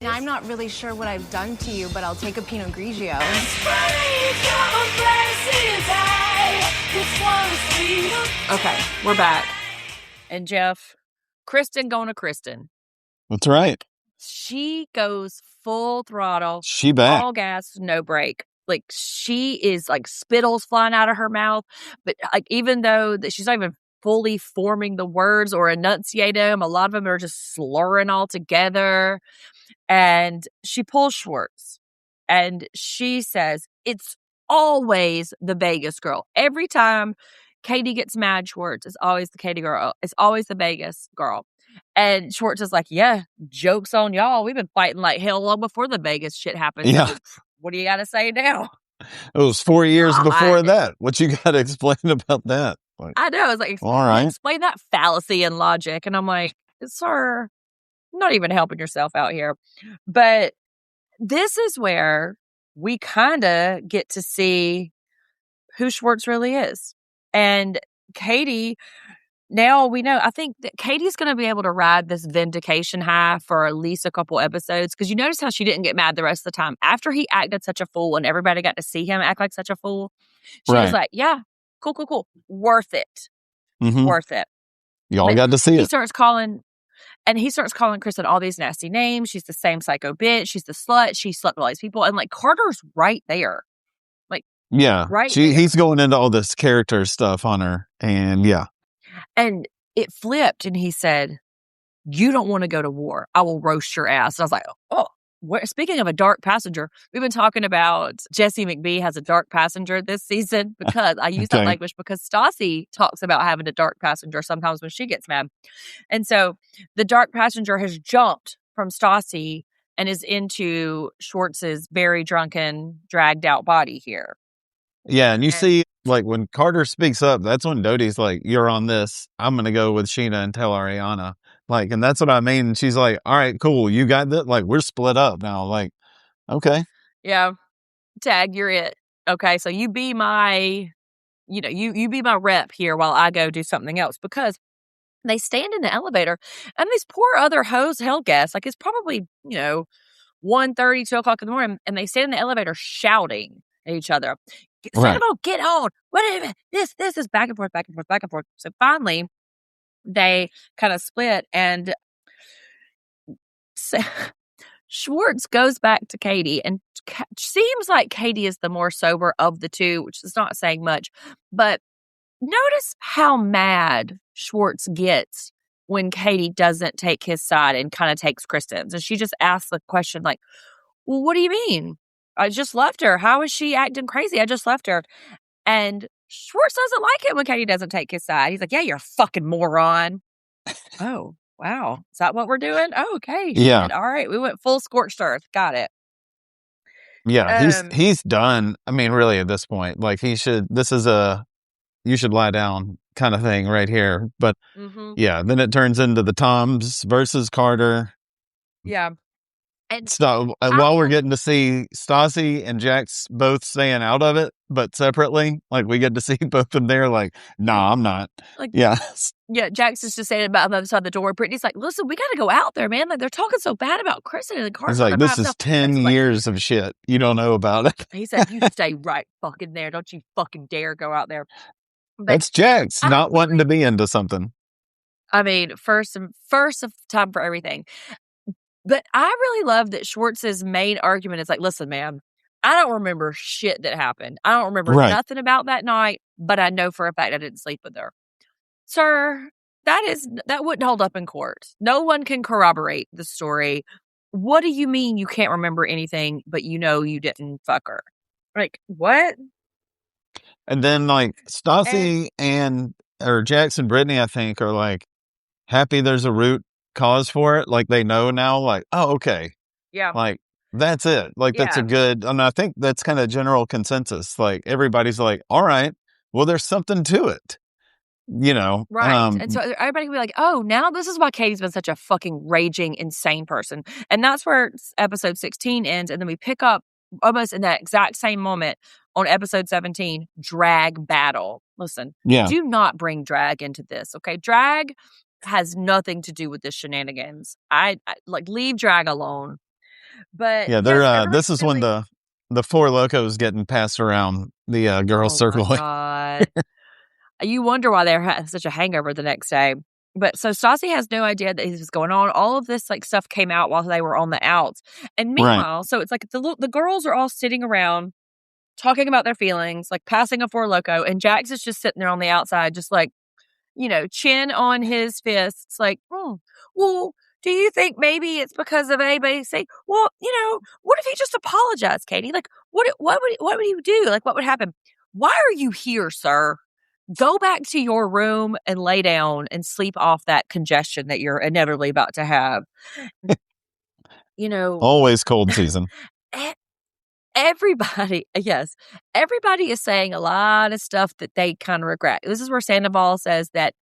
I'm not really sure what I've done to you, but I'll take a Pinot Grigio. Okay, we're back. And Jeff, Kristen going to Kristen. That's right. She goes full throttle. She back. All gas, no brake. Like, she is like spittles flying out of her mouth. But like, even though that she's not even fully forming the words or enunciating them, a lot of them are just slurring all together. And she pulls Schwartz. And she says, it's always the Vegas girl. Every time Katie gets mad, Schwartz is always the Katie girl. It's always the Vegas girl. And Schwartz is like, yeah, joke's on y'all. We've been fighting like hell long before the Vegas shit happened. Yeah. So what do you got to say now? It was 4 years before that. What you got to explain about that? Like, I know. It's like, all right. Explain that fallacy and logic. And I'm like, sir, not even helping yourself out here. But this is where we kind of get to see who Schwartz really is. And Katie, now we know, I think that Katie's going to be able to ride this vindication high for at least a couple episodes. Because you notice how she didn't get mad the rest of the time. After he acted such a fool and everybody got to see him act like such a fool, she was like, yeah, cool. Worth it. Mm-hmm. Worth it. Y'all got to see it. He starts calling Kristen all these nasty names. She's the same psycho bitch. She's the slut. She slept with all these people. And like, Carter's right there. Like, yeah, right. He's going into all this character stuff on her. And yeah. And it flipped. And he said, you don't want to go to war. I will roast your ass. And I was like, oh, speaking of a dark passenger, we've been talking about Jesse McBee has a dark passenger this season because I use that language because Stassi talks about having a dark passenger sometimes when she gets mad. And so the dark passenger has jumped from Stassi and is into Schwartz's very drunken, dragged out body here. Yeah. And you see, like, when Carter speaks up, that's when Dodie's like, you're on this. I'm going to go with Sheena and tell Ariana. Like, and that's what I mean. She's like, all right, cool. You got that? Like, we're split up now. Like, okay. Yeah. Tag, you're it. Okay. So you be my, you be my rep here while I go do something else, because they stand in the elevator and these poor other hoes hell guests, like it's probably, 1:30, 2 o'clock in the morning. And they stand in the elevator shouting at each other. Get on. What is this is back and forth. So finally, they kind of split, and Schwartz goes back to Katie, and seems like Katie is the more sober of the two, which is not saying much. But notice how mad Schwartz gets when Katie doesn't take his side and kind of takes Kristen's. And she just asks the question like, well, what do you mean? I just left her. How is she acting crazy? I just left her. And Schwartz doesn't like it when Katie doesn't take his side. He's like, yeah, you're a fucking moron. Oh, wow. Is that what we're doing? Oh, okay. Yeah. Shit. All right. We went full scorched earth. Got it. Yeah. He's done. I mean, really at this point, like you should lie down kind of thing right here. But yeah, then it turns into the Toms versus Carter. Yeah. And while we're getting to see Stassi and Jax both staying out of it, but separately, like we get to see both of them there, like, nah, I'm not. Like, yeah. Yeah, Jax is just saying about on the other side of the door. Brittany's like, listen, we got to go out there, man. Like, they're talking so bad about Kristen and the car. He's like, this is 10 years of shit. You don't know about it. He said, you stay right fucking there. Don't you fucking dare go out there. But that's Jax not wanting to be into something. I mean, first of time for everything. But I really love that Schwartz's main argument is like, listen, man, I don't remember shit that happened. I don't remember nothing about that night, but I know for a fact I didn't sleep with her. Sir, that wouldn't hold up in court. No one can corroborate the story. What do you mean you can't remember anything, but you didn't fuck her? Like, what? And then, like, Stassi or Jax and Brittany, I think, are like happy there's a root cause for it. Like, they know now, like, oh, okay. Yeah. Like, that's it. Like, that's a good, and I think that's kind of general consensus. Like, everybody's like, all right, well, there's something to it. Right. And so everybody can be like, oh, now this is why Katie's been such a fucking raging, insane person. And that's where episode 16 ends. And then we pick up almost in that exact same moment on episode 17, drag battle. Listen, do not bring drag into this. Okay. Drag has nothing to do with this shenanigans. I like, leave drag alone. But Yeah, yes, they're everybody's this is when feeling. the four locos getting passed around the girls Oh my circle. god! You wonder why they're such a hangover the next day. But so Stassi has no idea that this was going on. All of this like stuff came out while they were on the outs, and Right. meanwhile, so it's like the girls are all sitting around talking about their feelings, like passing a four loco, and Jax is just sitting there on the outside, just like, chin on his fists, like, well, do you think maybe it's because of A, B, C? Well, what if he just apologized, Katie? Like, what would he do? Like, what would happen? Why are you here, sir? Go back to your room and lay down and sleep off that congestion that you're inevitably about to have. You know, Always cold season. everybody, yes, everybody is saying a lot of stuff that they kind of regret. This is where Sandoval says that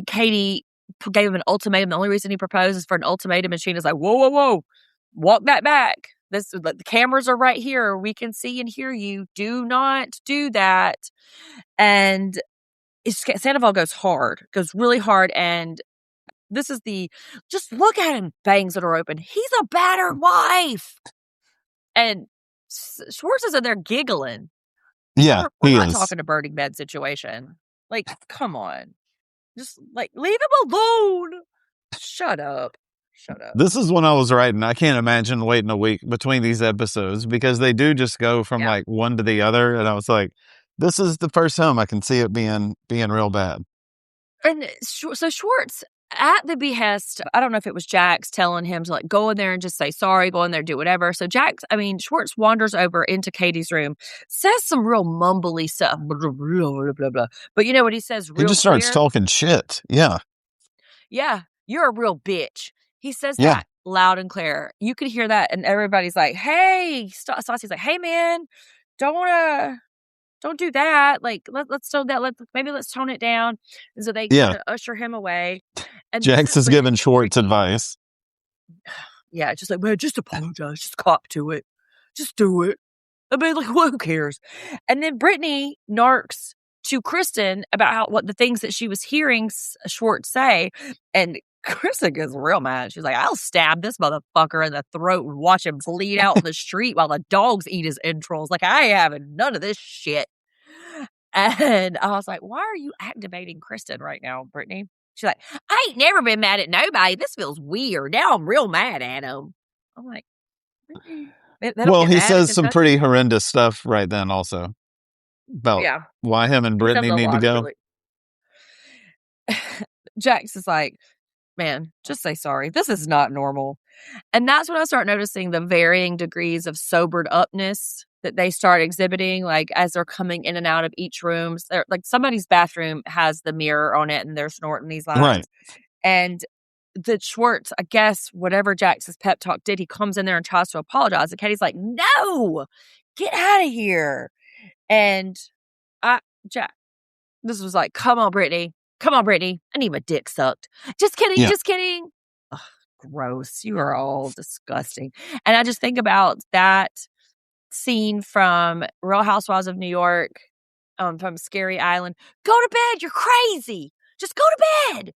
Katie gave him an ultimatum. The only reason he proposed is for an ultimatum, and Sheena's like, whoa, whoa, whoa, walk that back. The cameras are right here. We can see and hear you. Do not do that. And Sandoval goes really hard. And this is just look at him, bangs that are open. He's a battered wife. And Schwartz is in there giggling. Yeah, We're he not is. talking a burning bed situation. Like, come on. Just, like, leave him alone. Shut up. This is when I was writing. I can't imagine waiting a week between these episodes because they do just go from like one to the other. And I was like, this is the first time I can see it being real bad. And so Schwartz, at the behest, I don't know if it was Jax telling him to like go in there and just say sorry, go in there, do whatever. So Schwartz wanders over into Katie's room, says some real mumbly stuff, blah, blah, blah, blah. But you know what he says real He just starts clear? talking shit. Yeah. Yeah, you're a real bitch. He says Yeah. that loud and clear. You could hear that, and everybody's like, hey, Stassi's like, hey, man, don't do that. Like, let's tone that. Let's tone it down. And so they kind of usher him away. And Jax is giving Schwartz advice. Yeah, just like, man, just apologize. Just cop to it. Just do it. I mean, like, who cares? And then Brittany narks to Kristen about what the things that she was hearing Schwartz say. And Kristen gets real mad. She's like, I'll stab this motherfucker in the throat and watch him bleed out in the street while the dogs eat his entrails. Like, I ain't having none of this shit. And I was like, why are you activating Kristen right now, Brittany? She's like, I ain't never been mad at nobody. This feels weird. Now I'm real mad at him. I'm like, well, he says some pretty horrendous stuff right then also about why him and Brittany need to go. Jax is like, man, just say sorry. This is not normal. And that's when I start noticing the varying degrees of sobered upness that they start exhibiting, like as they're coming in and out of each room. So, like somebody's bathroom has the mirror on it and they're snorting these lines. Right. And the Schwartz, I guess, whatever Jax's pep talk did, he comes in there and tries to apologize. And Katie's like, no, get out of here. And this was like, come on, Brittany. I need my dick sucked. Just kidding. Ugh, gross. You are all disgusting. And I just think about that scene from Real Housewives of New York, from Scary Island. Go to bed. You're crazy. Just go to bed.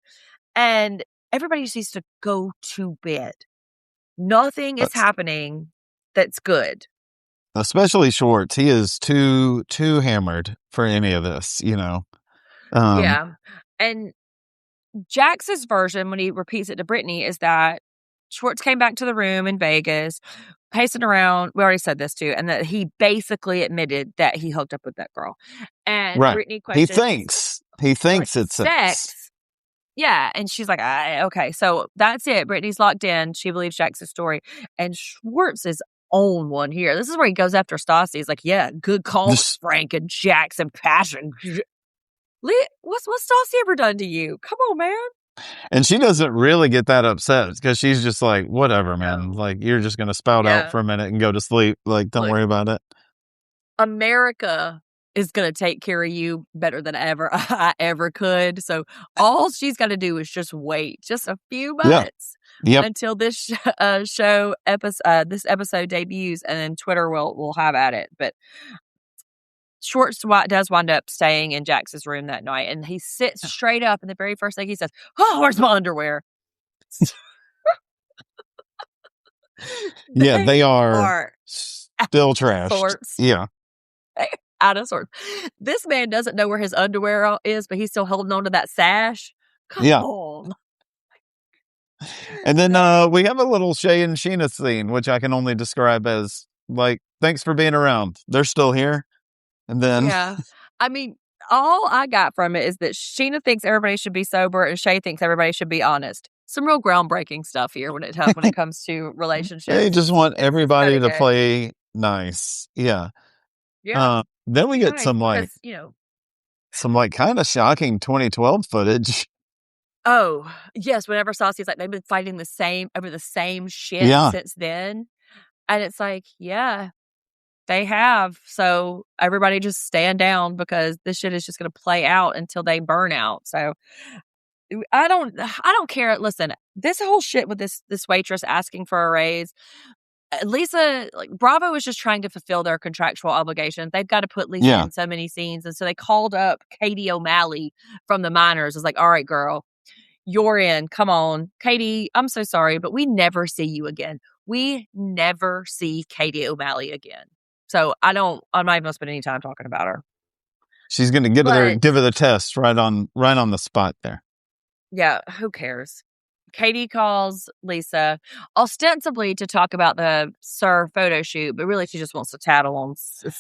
And everybody just needs to go to bed. Nothing is happening that's good. Especially Schwartz. He is too hammered for any of this, Yeah. And Jax's version, when he repeats it to Brittany, is that Schwartz came back to the room in Vegas, pacing around. We already said this too. And that he basically admitted that he hooked up with that girl. And Brittany questions. He thinks it's sex. Yeah. And she's like, okay. So that's it. Brittany's locked in. She believes Jax's story. And Schwartz is on one here. This is where he goes after Stassi. He's like, yeah, good call, Frank and Jax and passion. What's Stassi ever done to you? Come on, man. And she doesn't really get that upset because she's just like, whatever, man. Like, you're just going to spout out for a minute and go to sleep. Like, don't worry about it. America is going to take care of you better than I ever could. So all she's got to do is just wait just a few months until this this episode debuts, and then Twitter will have at it. But Schwartz does wind up staying in Jax's room that night, and he sits straight up, and the very first thing he says, "Oh, where's my underwear?" Yeah, they are still trashed. Sorts. Yeah. Out of sorts. This man doesn't know where his underwear is, but he's still holding on to that sash. Come on. And then we have a little Shay and Sheena scene, which I can only describe as like, thanks for being around. They're still here. And then Yeah. I mean, all I got from it is that Sheena thinks everybody should be sober and Shay thinks everybody should be honest. Some real groundbreaking stuff here when it comes to relationships. They just want everybody to play nice. Yeah. Yeah. Then we get nice, some like, some like kind of shocking 2012 footage. Oh, yes. Whenever Saucy's like, they've been fighting over the same shit since then. And it's like, yeah, they have. So everybody just stand down because this shit is just going to play out until they burn out. So I don't care. Listen, this whole shit with this waitress asking for a raise. Lisa, like Bravo is just trying to fulfill their contractual obligations. They've got to put Lisa in so many scenes. And so they called up Katie O'Malley from the Minors. It's like, all right, girl, you're in. Come on. Katie, I'm so sorry, but we never see you again. We never see Katie O'Malley again. So I'm not even going to spend any time talking about her. She's going to give her the test right on the spot there. Yeah, who cares? Katie calls Lisa ostensibly to talk about the Sir photo shoot, but really she just wants to tattle on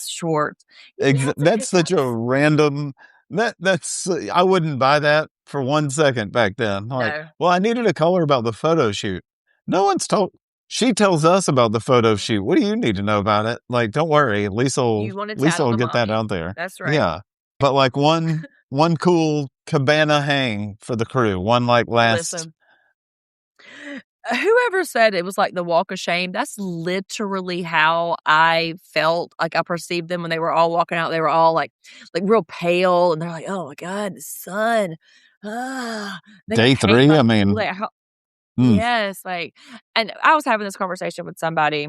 Schwartz. That's such a random. That's I wouldn't buy that for 1 second back then. Like, well, I needed to call her about the photo shoot. No one's told. She tells us about the photo shoot. What do you need to know about it? Like, don't worry, Lisa will get that out there. That's right. Yeah, but like one cool cabana hang for the crew. One like last. Listen. Whoever said it was like the walk of shame, that's literally how I felt. Like I perceived them when they were all walking out. They were all like real pale, and they're like, "Oh my god, the sun." Day 3. I mean, yes, like, and I was having this conversation with somebody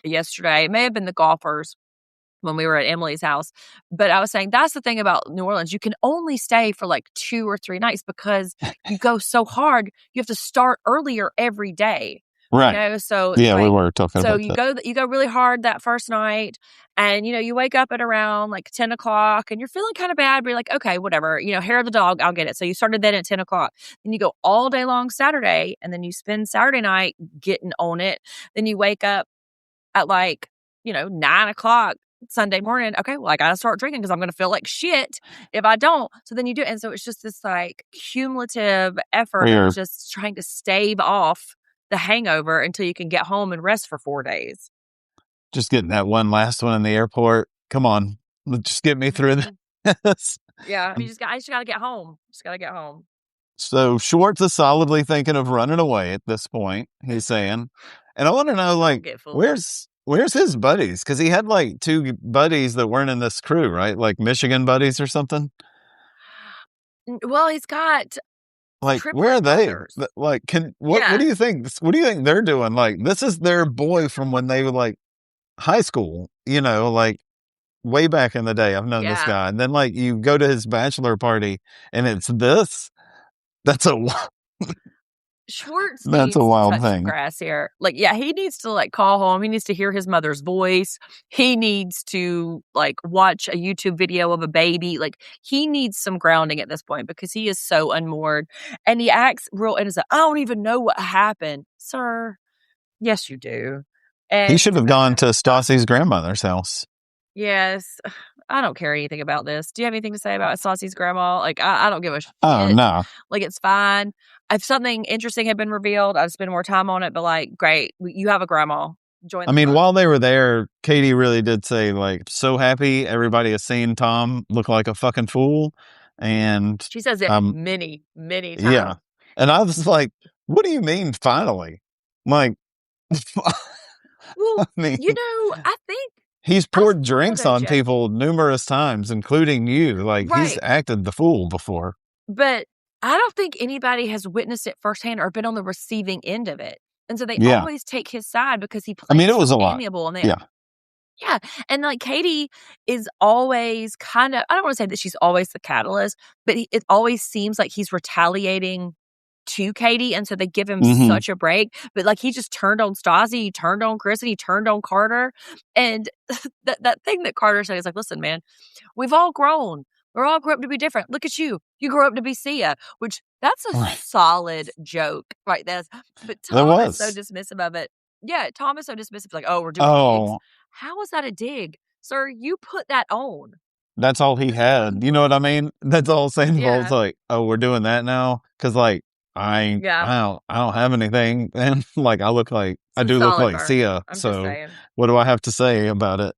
yesterday. It may have been the golfers when we were at Emily's house, but I was saying that's the thing about New Orleans. You can only stay for like 2 or 3 nights because you go so hard. You have to start earlier every day. Right. So yeah, we were talking about that. You go really hard that first night, and you wake up at around like 10 o'clock, and you're feeling kind of bad, but you're like, okay, whatever. Hair of the dog, I'll get it. So you started then at 10 o'clock. Then you go all day long Saturday, and then you spend Saturday night getting on it. Then you wake up at like 9 o'clock Sunday morning. Okay, well, I got to start drinking because I'm going to feel like shit if I don't. So then you do it. And so it's just this like cumulative effort of just trying to stave off the hangover until you can get home and rest for 4 days. Just getting that one last one in the airport. Come on. Just get me through this. Yeah, I just got to get home. Just got to get home. So Schwartz is solidly thinking of running away at this point, he's saying. And I want to know, like, where's his buddies? Because he had like 2 buddies that weren't in this crew, right? Like Michigan buddies or something. Well, he's got like, where are they? Like, what do you think? What do you think they're doing? Like, this is their boy from when they were like high school, like way back in the day. I've known this guy. And then like you go to his bachelor party and it's this. That's a Schwartz. That's a wild thing. Grass here. Like, yeah, he needs to like call home. He needs to hear his mother's voice. He needs to like watch a YouTube video of a baby. Like, he needs some grounding at this point because he is so unmoored. And he acts real innocent. I don't even know what happened, sir. Yes, you do. And he should have gone to Stassi's grandmother's house. Yes. I don't care anything about this. Do you have anything to say about Stassi's grandma? Like, I don't give a shit. Oh, no. Like, it's fine. If something interesting had been revealed, I'd spend more time on it. But, like, great. You have a grandma. Join. I mean, while they were there, Katie really did say, like, so happy everybody has seen Tom look like a fucking fool. And she says it many, many times. Yeah. And I was like, what do you mean, finally? Like, well, I mean, I think he's poured drinks on people numerous times, including you. Like, he's acted the fool before. But I don't think anybody has witnessed it firsthand or been on the receiving end of it. And so they always take his side because he plays it was a lot. Amiable. And yeah. And like Katie is always kind of, I don't want to say that she's always the catalyst, but it always seems like he's retaliating to Katie, and so they give him Mhm. such a break. But like he just turned on Stassi, he turned on Kristen, he turned on Carter, and that thing that Carter said is like, "Listen, man, we've all grown. We're all grew up to be different. Look at you. You grew up to be Sia," which that's a Right. solid joke, right? But That Tom is so was. dismissive of it. Yeah, Tom is so dismissive, like, "Oh, we're doing digs." Oh, How is that a dig, sir? You put that on. that's all he This is what you had. You know put. what I mean? That's all Sandoval's Yeah, like, "Oh, we're doing that now?" Because like, yeah. I don't have anything, and like, I It's a do look solid like burn. Sia, I'm just so saying. what do I have to say about it?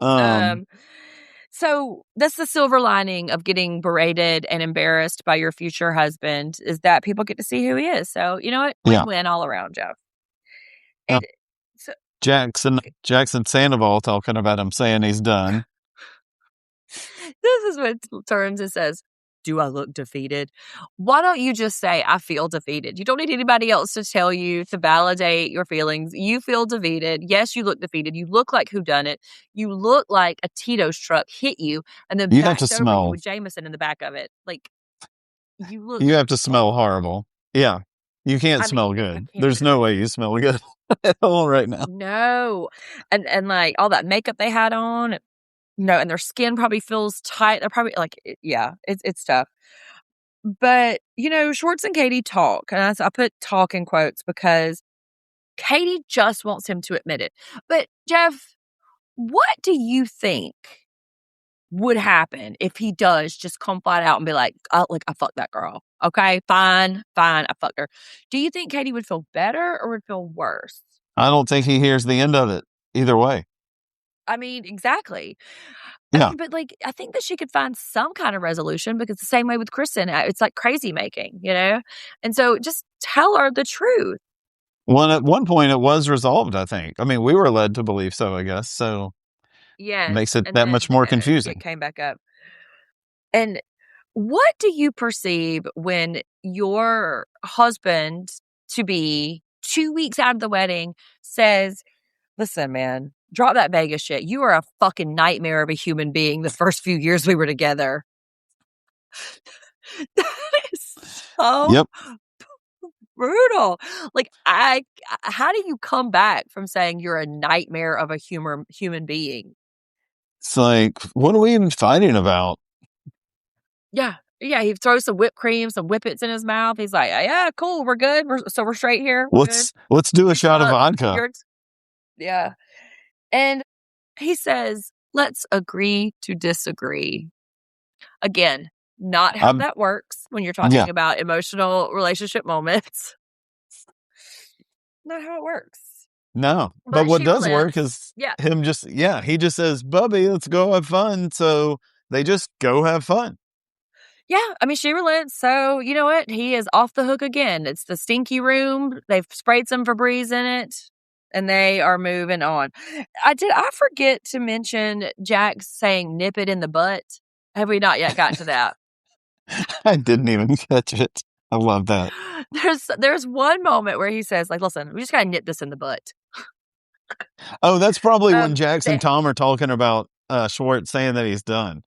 Um, Um, so that's the silver lining of getting berated and embarrassed by your future husband is that people get to see who he is. So you know what? yeah. Win-win all around, Jeff. Uh, And so Jackson Sandoval talking about him saying he's done. this is what turns and says, "Do I look defeated?" Why don't you just say, "I feel defeated"? You don't need anybody else to tell you to validate your feelings. You feel defeated. Yes, you look defeated. You look like whodunit. You look like a Tito's truck hit you and then You have to backed over you smell. with Jameson in the back of it. Like, you look You have to smell awful. horrible. Yeah, you can't I smell mean, I good. can't There's even. no way you smell good at all right now. No. And like all that makeup they had on, no, and their skin probably feels tight. They're probably like, yeah, it's tough. But, Schwartz and Katie talk, and I put talk in quotes because Katie just wants him to admit it. But, Jeff, what do you think would happen if he does just come flat out and be like, "Oh, look, I fucked that girl. Okay, fine, I fucked her." Do you think Katie would feel better or would feel worse? I don't think he hears the end of it either way. I mean, exactly. I Yeah. mean, but like, I think that she could find some kind of resolution because the same way with Kristen, it's like crazy making, And so just tell her the truth. At one point it was resolved, I think. I mean, we were led to believe so, I guess. So Yes. makes it And that much then more it confusing. came back up. And what do you perceive when your husband to be 2 weeks out of the wedding says, "Listen, man, drop that Vegas shit. You are a fucking nightmare of a human being the first few years we were together." That is so Yep. brutal. Like, how do you come back from saying you're a nightmare of a human being? It's like, what are we even fighting about? Yeah. Yeah, he throws some whipped cream, some whippets in his mouth. He's like, "Yeah, cool, we're good. We're straight here. We're good. Let's do a You shot of suck. vodka. Yeah." And he says, "Let's agree to disagree." Again, not how I'm that works when you're yeah. talking about emotional relationship moments. Not how it works. No. But But what she does work relents. is Yeah. he just says, "Bubby, let's go have fun." So they just go have fun. Yeah, I mean, she relents, so you know what? He is off the hook again. It's the stinky room. They've sprayed some Febreze in it, and they are moving on. I forget to mention Jack saying "nip it in the butt"? Have we not yet gotten to that? I didn't even catch it. I love that. There's one moment where he says, like, "Listen, we just gotta nip this in the butt." Oh, that's probably when Jax and They Tom are talking about Schwartz saying that he's done.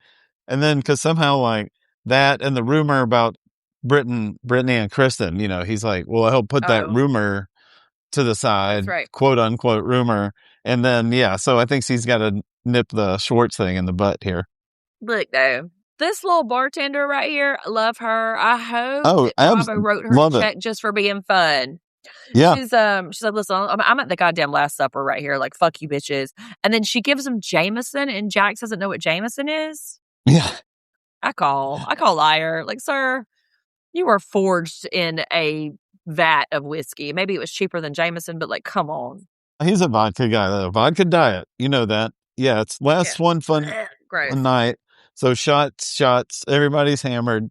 And then because somehow like that and the rumor about Brittany and Kristen, he's like, well, he'll put that Oh, rumor to the that's side, right. quote unquote rumor. And then, yeah, so I think he's got to nip the Schwartz thing in the butt here. Look, though, this little bartender right here, I love her. I hope Oh, that Bravo wrote her a love it. check just for being fun. Yeah. She's like, "Listen, I'm at the goddamn Last Supper right here. Like, fuck you, bitches." And then she gives him Jameson, and Jax doesn't know what Jameson is. Yeah. I call liar. Like, sir, you were forged in a vat of whiskey. Maybe it was cheaper than Jameson, but like, come on. He's a vodka guy, though. Vodka diet. You know that. Yeah. It's Yeah. last one fun Gross. night. So shots. Everybody's hammered.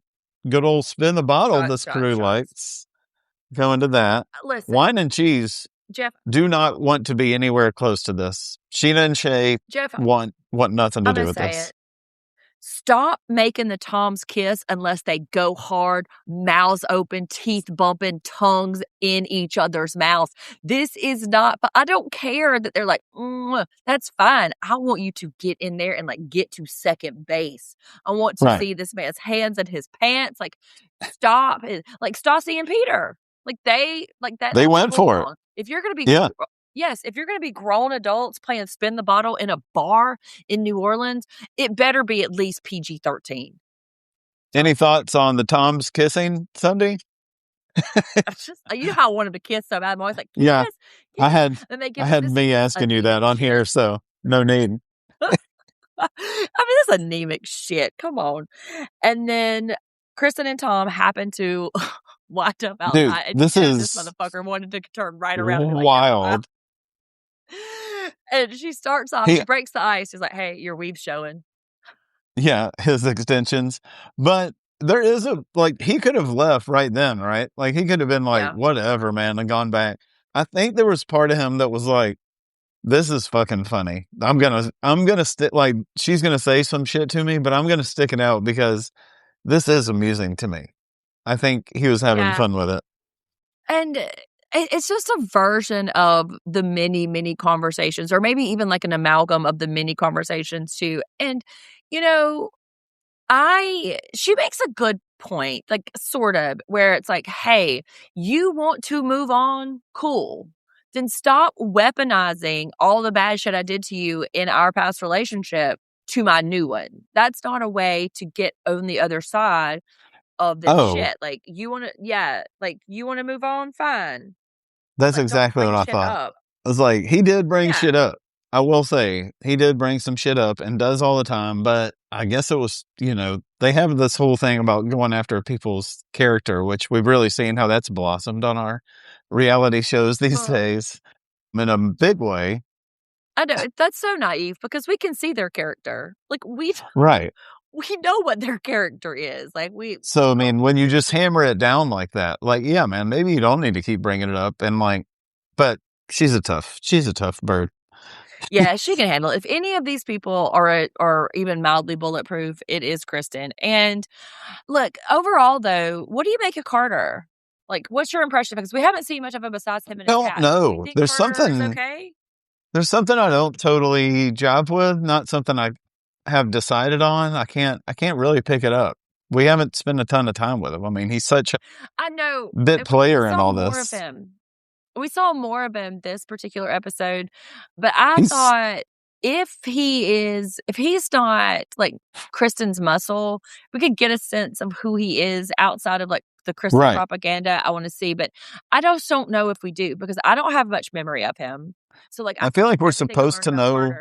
Good old spin the bottle. Shots, This shots, crew shots. likes. Go into that. Listen, Wine and cheese Jeff, do not want to be anywhere close to this. Sheena and Shay Jeff, want nothing to I'm do gonna with say this. it. Stop making the Toms kiss unless they go hard, mouths open, teeth bumping, tongues in each other's mouths. This is not, but I don't care that they're like, that's fine. I want you to get in there and like get to second base. I want to see this man's hands in his pants. Like, stop. Like Stassi and Peter. Like they went for it. If you're going to be, yes, if you're going to be grown adults playing spin the bottle in a bar in New Orleans, it better be at least PG-13. Any thoughts on the Toms kissing Sunday? You know how I wanted to kiss so bad. I'm always like, kiss, yeah, kiss. I had me asking you that on here, so no need. I mean, that's anemic shit. Come on. And then Kristen and Tom happen to wind up outside. Dude, and this motherfucker wanted to turn right around. And wild. And she starts off, she breaks the ice. She's like, hey, your weave's showing. Yeah, his extensions. But there is he could have left right then, right? Like, he could have been like, whatever, man, and gone back. I think there was part of him that was like, this is fucking funny. I'm gonna stick, like, she's gonna say some shit to me, but I'm gonna stick it out because this is amusing to me. I think he was having fun with it. And it's just a version of the many conversations, or maybe even like an amalgam of the many conversations too. And, you know, she makes a good point, like sort of, where it's like, hey, you want to move on? Cool. Then stop weaponizing all the bad shit I did to you in our past relationship to my new one. That's not a way to get on the other side of this shit. Like, you want to move on? Fine. That's exactly what I thought. I was like, he did bring shit up. I will say, he did bring some shit up and does all the time, but I guess it was, they have this whole thing about going after people's character, which we've really seen how that's blossomed on our reality shows these days in a big way. I know, that's so naive because we can see their character. Like, we know what their character is. Like, So, I mean, when you just hammer it down like that, like, yeah, man, maybe you don't need to keep bringing it up. And like, but she's a tough bird. Yeah, she can handle it. If any of these people are even mildly bulletproof, it is Kristen. And look, overall though, what do you make of Carter? Like, what's your impression? Because we haven't seen much of him besides him and his cat. No, there's Carter something is okay? There's something I don't totally jive with, not something I have decided on. I can't really pick it up. We haven't spent a ton of time with him. I mean, he's such a bit player in all this. More of him. We saw more of him this particular episode, but I thought if he's not like Kristen's muscle, we could get a sense of who he is outside of like the Kristen propaganda I want to see. But I just don't know if we do because I don't have much memory of him. So like, I feel like we're supposed to know.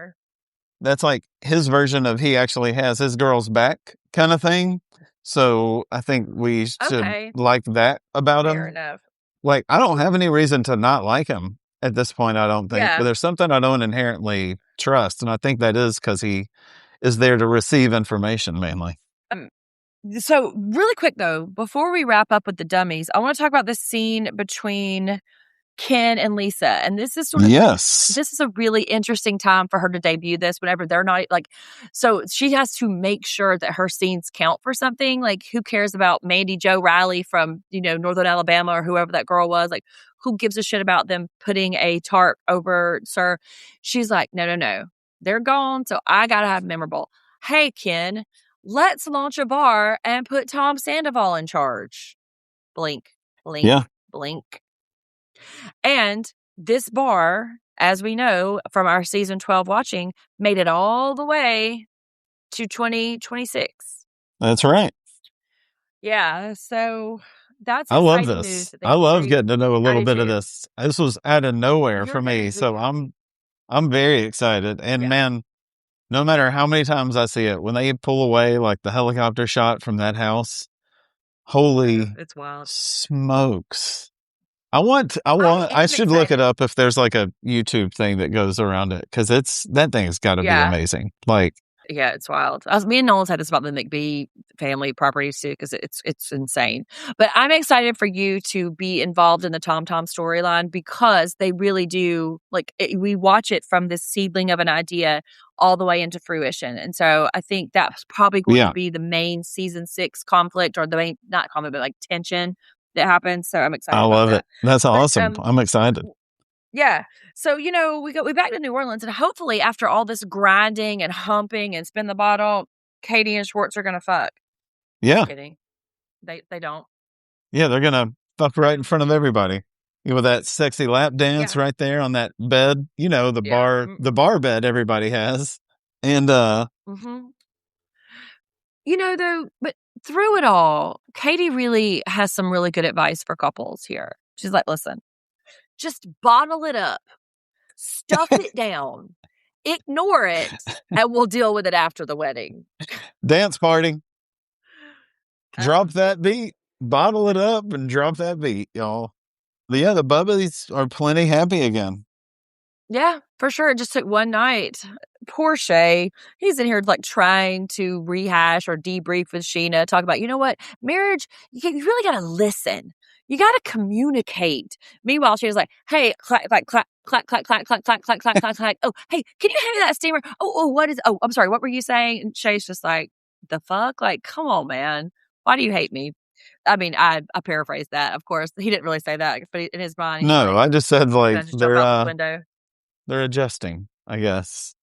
That's like his version of he actually has his girl's back kind of thing. So I think we should like that about him. Fair enough. Like, I don't have any reason to not like him at this point, I don't think. But there's something I don't inherently trust. And I think that is because he is there to receive information mainly. So really quick, though, before we wrap up with the dummies, I want to talk about this scene between Ken and Lisa. And this is this is a really interesting time for her to debut this whenever they're not like, so she has to make sure that her scenes count for something. Like, who cares about Mandy Jo Riley from, Northern Alabama or whoever that girl was? Like, who gives a shit about them putting a tarp over Sir? She's like, no. They're gone. So I got to have memorable. Hey, Ken, let's launch a bar and put Tom Sandoval in charge. Blink, blink. And this bar, as we know from our season 12 watching, made it all the way to 2026. That's right. Yeah, so that's I love this. I love getting to know a little bit of this. This was out of nowhere for me, so I'm very excited. And man, no matter how many times I see it, when they pull away like the helicopter shot from that house, holy, it's wild. Smokes. I should look it up if there's like a YouTube thing that goes around it because that thing's got to be amazing. Like, Yeah, it's wild. Me and Nolan's had this about the McBee family properties too, because it's insane. But I'm excited for you to be involved in the Tom Tom storyline because they really do we watch it from this seedling of an idea all the way into fruition, and so I think that's probably going to be the main season 6 conflict or the main not conflict but like tension that happens. So I'm excited. I love it. That's awesome. I'm excited. Yeah. So, we back to New Orleans, and hopefully after all this grinding and humping and spin the bottle, Katie and Schwartz are going to fuck. Yeah. Just kidding. They don't. Yeah, they're going to fuck right in front of everybody. With that sexy lap dance right there on that bed, the bar bed everybody has. And, though, but through it all, Katie really has some really good advice for couples here. She's like, listen, just bottle it up. Stuff it down. Ignore it, and we'll deal with it after the wedding. Dance party. Drop that beat. Bottle it up and drop that beat, y'all. Yeah, the Bubbies are plenty happy again. Yeah, for sure. It just took one night. Poor Shay. He's in here trying to rehash or debrief with Sheena, talk about, marriage, you really got to listen. You got to communicate. Meanwhile, she was like, hey, clack, clack, clack, clack, clack, clack, clack, clack, clack, clack, clack, clack. Oh, hey, can you hand me that steamer? I'm sorry, what were you saying? And Shay's just like, the fuck? Come on, man. Why do you hate me? I mean, I paraphrased that. Of course, he didn't really say that, but in his mind, no, I just said window. They're adjusting, I guess.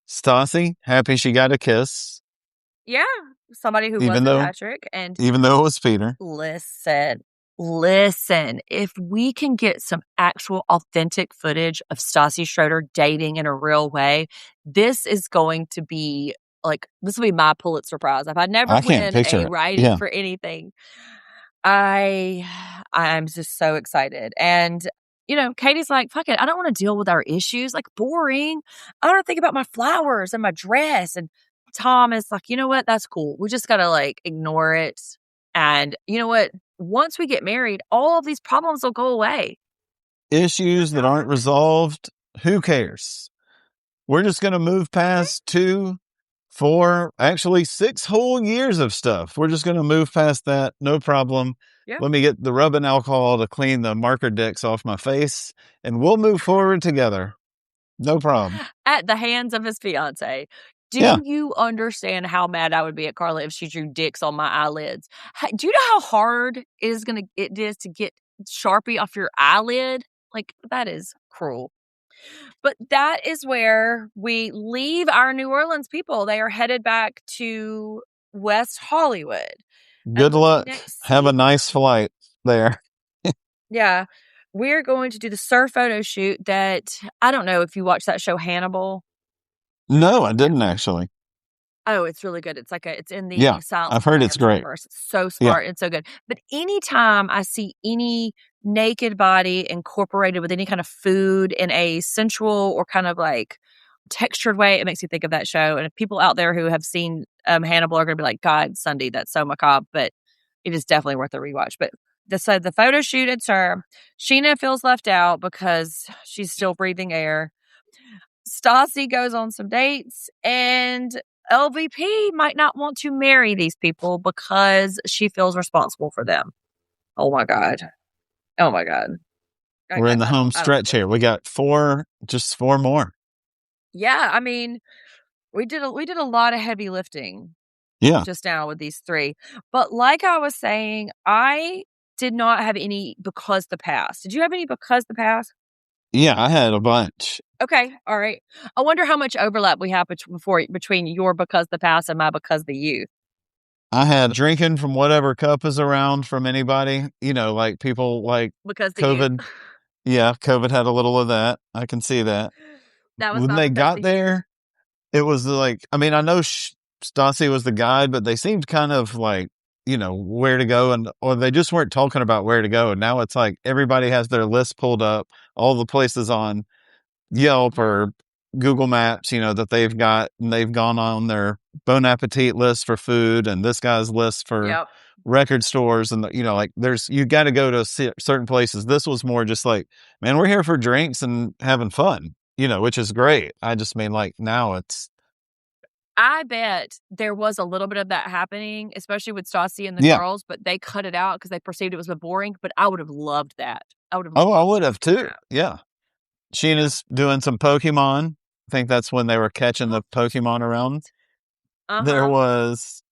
Stassi, happy she got a kiss. Yeah, somebody who wasn't Patrick, and even though it was Peter. Listen. If we can get some actual authentic footage of Stassi Schroeder dating in a real way, this is going to be this will be my Pulitzer Prize. If I never win a writing for anything, I'm just so excited. And Katie's like, fuck it, I don't want to deal with our issues. Boring. I want to think about my flowers and my dress. And Tom is like, you know what? That's cool. We just got to ignore it. And you know what? Once we get married, all of these problems will go away. Issues that aren't resolved, who cares? We're just going to move past 2, 4, actually 6 whole years of stuff. We're just going to move past that. No problem. Yeah. Let me get the rubbing alcohol to clean the marker dicks off my face, and we'll move forward together. No problem. At the hands of his fiance. Do you understand how mad I would be at Carla if she drew dicks on my eyelids? Do you know how hard it is to get Sharpie off your eyelid? That is cruel. But that is where we leave our New Orleans people. They are headed back to West Hollywood. Good luck. Have a nice flight there. Yeah. We're going to do the surf photo shoot that, I don't know if you watched that show Hannibal. No, I didn't actually. Oh, it's really good. It's it's in the Silence. I've heard it's great. Universe. It's so smart and so good. But anytime I see any naked body incorporated with any kind of food in a sensual or kind of textured way, it makes me think of that show. And if people out there who have seen Hannibal are going to be like, God, Sunday, that's so macabre. But it is definitely worth a rewatch. But the photo shoot, it's her. Sheena feels left out because she's still breathing air. Stassi goes on some dates, and LVP might not want to marry these people because she feels responsible for them. Oh my God. We're in the home stretch here. We got 4 more. Yeah, I mean, we did a lot of heavy lifting. Yeah. Just now with these 3. But like I was saying, I did not have any because the past. Did you have any because the past? Yeah, I had a bunch. Okay, all right. I wonder how much overlap we have between your because the past and my because the youth. I had drinking from whatever cup is around from anybody. People because the COVID. Youth. Yeah, COVID had a little of that. I can see that. That was when they got there. It was I know Stassi was the guide, but they seemed kind of where to go, or they just weren't talking about where to go. And now it's everybody has their list pulled up, all the places on Yelp or Google Maps, that they've got, and they've gone on their Bon Appetit list for food and this guy's list for record stores. And, you got to go to certain places. This was more just man, we're here for drinks and having fun, which is great. I just mean now it's I bet there was a little bit of that happening, especially with Stassi and the Yeah. girls, but they cut it out because they perceived it was boring. But I would have loved that. I would have. Oh, I loved would have to see too. that. Yeah. Sheena's doing some Pokemon. I think that's when they were catching the Pokemon around. There was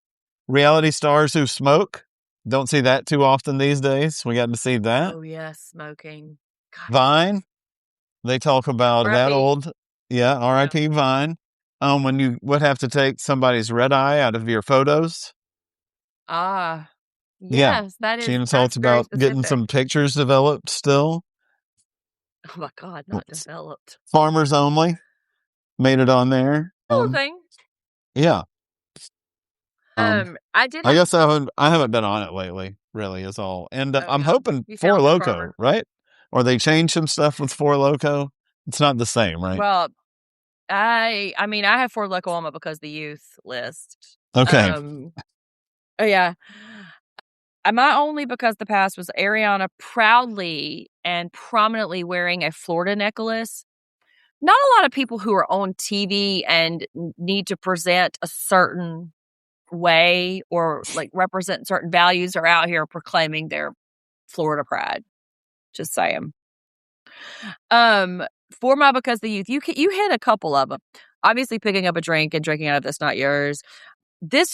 reality stars who smoke. Don't see that too often these days. We got to see that. Oh yes, smoking. God. Vine. They talk about that R.I.P. old. Yeah, R.I.P. Vine. When you would have to take somebody's red eye out of your photos. Ah, Yeah. yes, that is. Sheena talks That's very about getting specific. some pictures developed still. Oh my God, not developed. Farmers Only made it on there. Whole thing. Yeah. I did. I guess I haven't been on it lately. Really, is all. And I'm hoping You Four found the Loco, farmer. right? Or they changed some stuff with Four Loco. It's not the same, right? Well, I mean, I have Four Loco on because the youth list. Okay. Oh yeah. My only because the past was Ariana proudly and prominently wearing a Florida necklace. Not a lot of people who are on TV and need to present a certain way or like represent certain values are out here proclaiming their Florida pride. Just saying. For my because the youth, you hit a couple of them. Obviously, picking up a drink and drinking out of That's Not Yours. There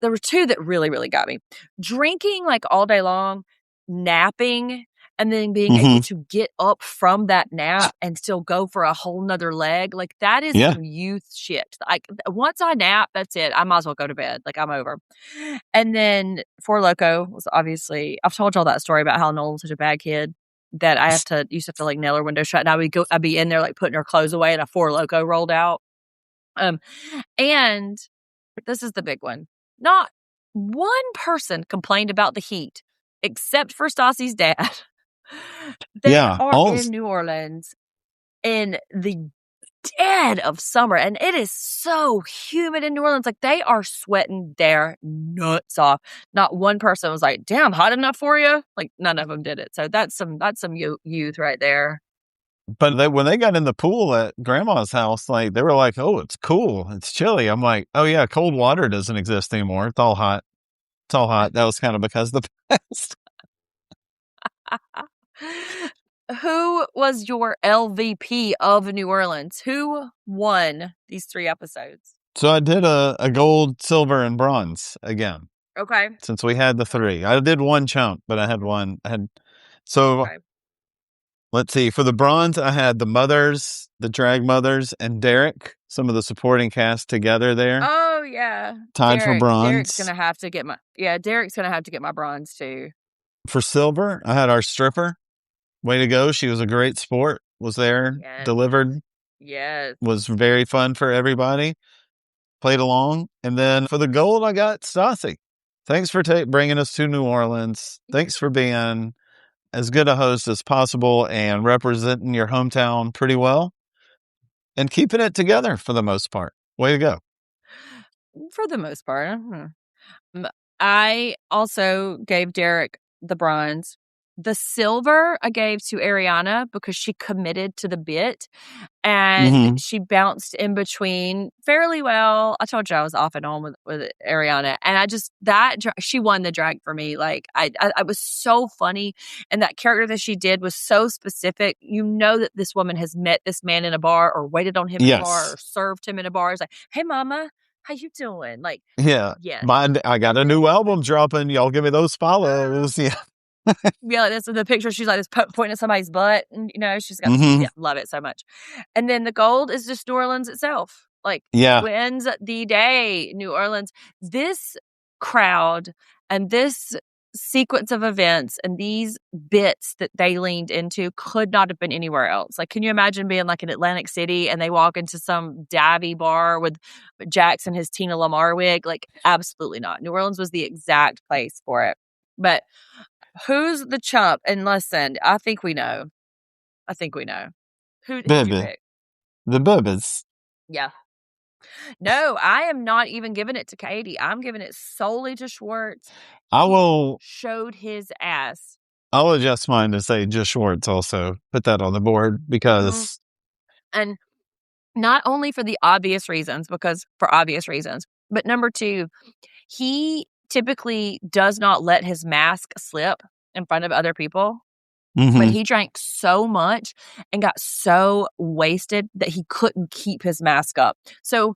were two that really, really got me. Drinking like all day long, napping, and then being able to get up from that nap and still go for a whole nother leg. Like that is some youth shit. Like once I nap, that's it. I might as well go to bed. Like I'm over. And then Four Loco was obviously, I've told y'all that story about how Nolan's such a bad kid that used to have to like nail her window shut. And I'd be in there like putting her clothes away and a Four Loco rolled out. And this is the big one. Not one person complained about the heat, except for Stassi's dad. They are in New Orleans in the dead of summer, and it is so humid in New Orleans. Like, they are sweating their nuts off. Not one person was like, damn, hot enough for you? Like, none of them did it. So that's some youth right there. But when they got in the pool at Grandma's house, like they were like, "Oh, it's cool, it's chilly." I'm like, "Oh yeah, cold water doesn't exist anymore. It's all hot. It's all hot." That was kind of because of the past. Who was your LVP of New Orleans? Who won these 3 episodes? So I did a gold, silver, and bronze Okay. since we had the 3. I did one chunk, but I had one. Let's see. For the bronze, I had the mothers, the drag mothers, and Derek. Some of the supporting cast together there. Oh yeah, tied for bronze. Derek's gonna have to get my bronze too. For silver, I had our stripper. Way to go! She was a great sport. Was there, delivered. Yes, was very fun for everybody. Played along, and then for the gold, I got Stassi. Thanks for bringing us to New Orleans. Thanks for being as good a host as possible and representing your hometown pretty well and keeping it together for the most part. Way to go. For the most part. I also gave Derek the bronze. The silver I gave to Ariana because she committed to the bit and she bounced in between fairly well. I told you I was off and on with Ariana, and she won the drag for me. Like I was so funny, and that character that she did was so specific. You know that this woman has met this man in a bar or waited on him in a bar or served him in a bar. It's like, hey, mama, how you doing? Like, yeah. I got a new album dropping. Y'all give me those follows. Yeah. Yeah, that's the picture. She's like pointing at somebody's butt, and she's got love it so much. And then the gold is just New Orleans itself. Like, wins the day, New Orleans. This crowd and this sequence of events and these bits that they leaned into could not have been anywhere else. Like, can you imagine being like in Atlantic City and they walk into some divey bar with Jax and his Tina Lamar wig? Like, absolutely not. New Orleans was the exact place for it. But who's the chump? And listen, I think we know. Who'd you pick? The Bubbas. Yeah. No, I am not even giving it to Katie. I'm giving it solely to Schwartz. Showed his ass. I'll adjust mine to say just Schwartz also. Put that on the board because... And Not only for the obvious reasons, for obvious reasons, but number two, he typically does not let his mask slip in front of other people. But he drank so much and got so wasted that he couldn't keep his mask up. So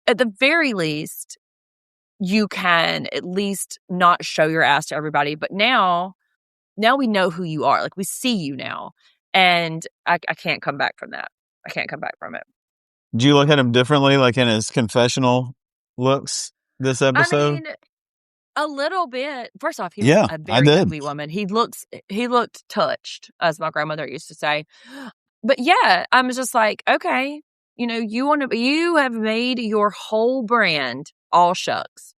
at the very least, you can at least not show your ass to everybody. But now we know who you are. Like, we see you now. And I can't come back from that. I can't come back from it. Do you look at him differently, like in his confessional looks this episode? I mean, a little bit. First off, he was a I very did. ugly woman. He looked touched, as my grandmother used to say. But yeah, I was just like, okay, you have made your whole brand all shucks.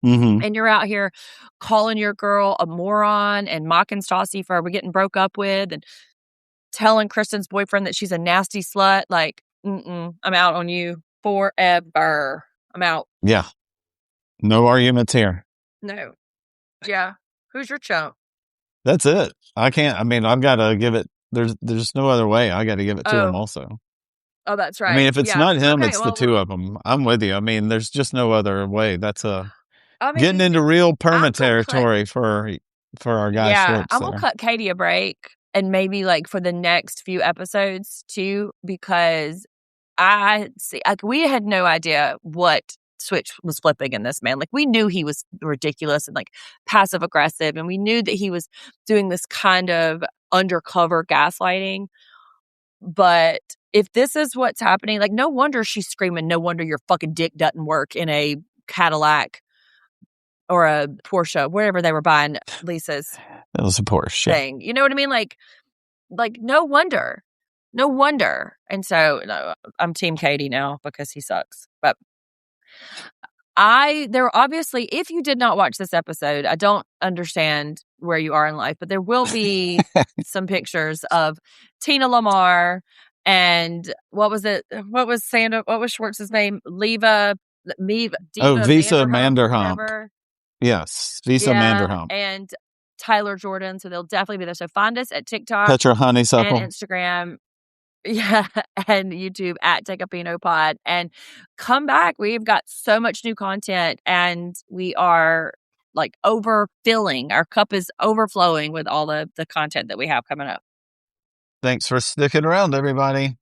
And you're out here calling your girl a moron and mocking Stassi for getting broke up with and telling Kristen's boyfriend that she's a nasty slut. Like, I'm out on you forever. I'm out. Yeah. No arguments here. No. Yeah. Who's your chump? That's it. I can't. I mean, I've got to give it. There's no other way. I got to give it to him also. Oh, that's right. I mean, if it's not him, it's the two of them. I'm with you. I mean, there's just no other way. That's getting into real perma territory for our guy Schwartz. I'm gonna cut Katie a break, and maybe like for the next few episodes too, because I see, like, we had no idea what switch was flipping in this man. Like, we knew he was ridiculous and like passive aggressive, and we knew that he was doing this kind of undercover gaslighting. But if this is what's happening, like, no wonder she's screaming, no wonder your fucking dick doesn't work in a Cadillac or a Porsche, wherever they were buying Lisa's. That was a Porsche thing. You know what I mean? Like no wonder. And so I'm Team Katie now because he sucks. But there obviously, if you did not watch this episode, I don't understand where you are in life, but there will be some pictures of Tina Lamar and what was Schwartz's name? Diva Visa Vanderpump. Yes, Visa Vanderpump. And Tyler Jordan. So they'll definitely be there. So find us at TikTok, Petra Honeysuckle, and Instagram. Yeah, and YouTube at Take a Pino Pod. And come back. We've got so much new content, and we are like overfilling. Our cup is overflowing with all the content that we have coming up. Thanks for sticking around, everybody.